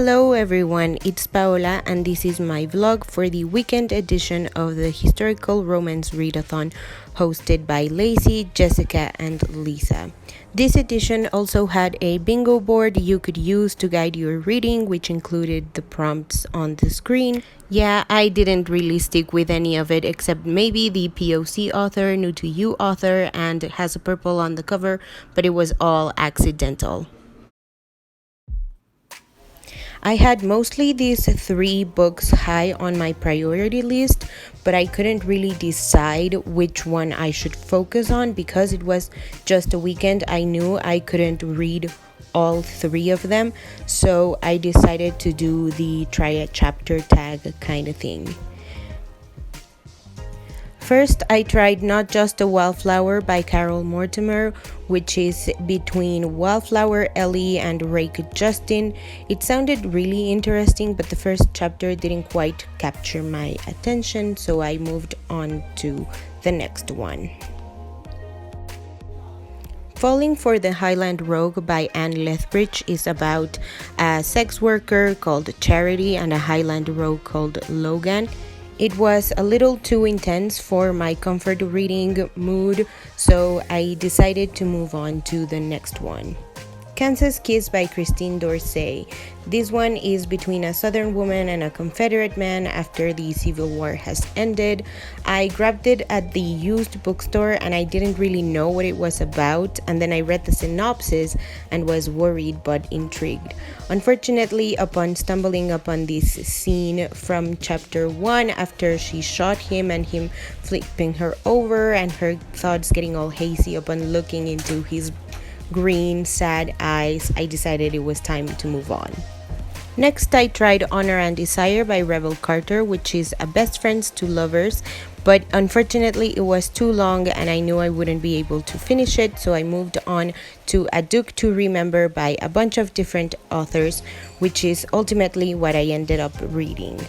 Hello everyone, it's Paola and this is my vlog for the weekend edition of the historical romance readathon hosted by Lacey, Jessica and Lisa. This edition also had a bingo board you could use to guide your reading, which included the prompts on the screen. Yeah, I didn't really stick with any of it except maybe the POC author, new to you author, and it has a purple on the cover, but it was all accidental. I had mostly these 3 books high on my priority list, but I couldn't really decide which one I should focus on because it was just a weekend. I knew I couldn't read all 3 of them, so I decided to do the try a chapter tag kind of thing. First, I tried Not Just a Wildflower by Carol Mortimer, which is between Wildflower Ellie and Rake Justin. It sounded really interesting, but the first chapter didn't quite capture my attention, so I moved on to the next one. Falling for the Highland Rogue by Anne Lethbridge is about a sex worker called Charity and a Highland Rogue called Logan. It was a little too intense for my comfort reading mood, so I decided to move on to the next one. Kansas Kiss by Christine Dorsey. This one is between a Southern woman and a Confederate man after the Civil War has ended. I grabbed it at the used bookstore and I didn't really know what it was about, and then I read the synopsis and was worried but intrigued. Unfortunately, upon stumbling upon this scene from chapter 1 after she shot him and him flipping her over and her thoughts getting all hazy upon looking into his green, sad eyes, I decided it was time to move on. Next, I tried Honor and Desire by Rebel Carter, which is a best friends to lovers, but unfortunately it was too long and I knew I wouldn't be able to finish it, so I moved on to A Duke to Remember by a bunch of different authors, which is ultimately what I ended up reading.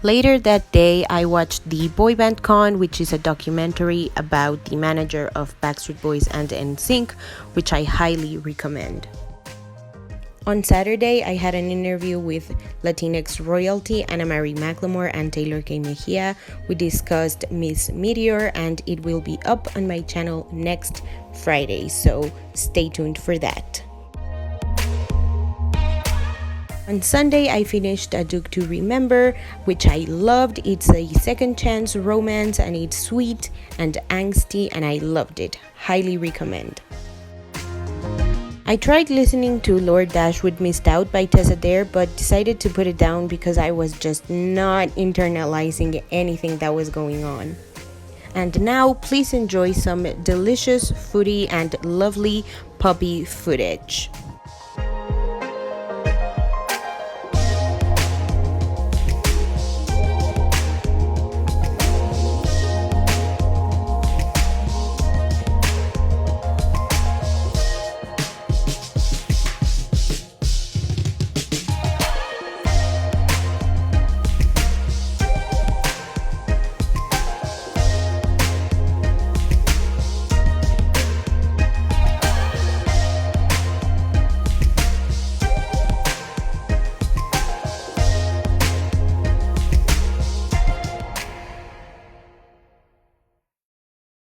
Later that day, I watched the Boy Band Con, which is a documentary about the manager of Backstreet Boys and NSYNC, which I highly recommend. On Saturday, I had an interview with Latinx royalty Anna Marie McLemore and Taylor K. Mejia. We discussed Miss Meteor, and it will be up on my channel next Friday, so stay tuned for that. On Sunday, I finished A Duke to Remember, which I loved. It's a second chance romance and it's sweet and angsty and I loved it. Highly recommend. I tried listening to Lord Dashwood Missed Out by Tessa Dare, but decided to put it down because I was just not internalizing anything that was going on. And now, please enjoy some delicious, foodie, and lovely puppy footage.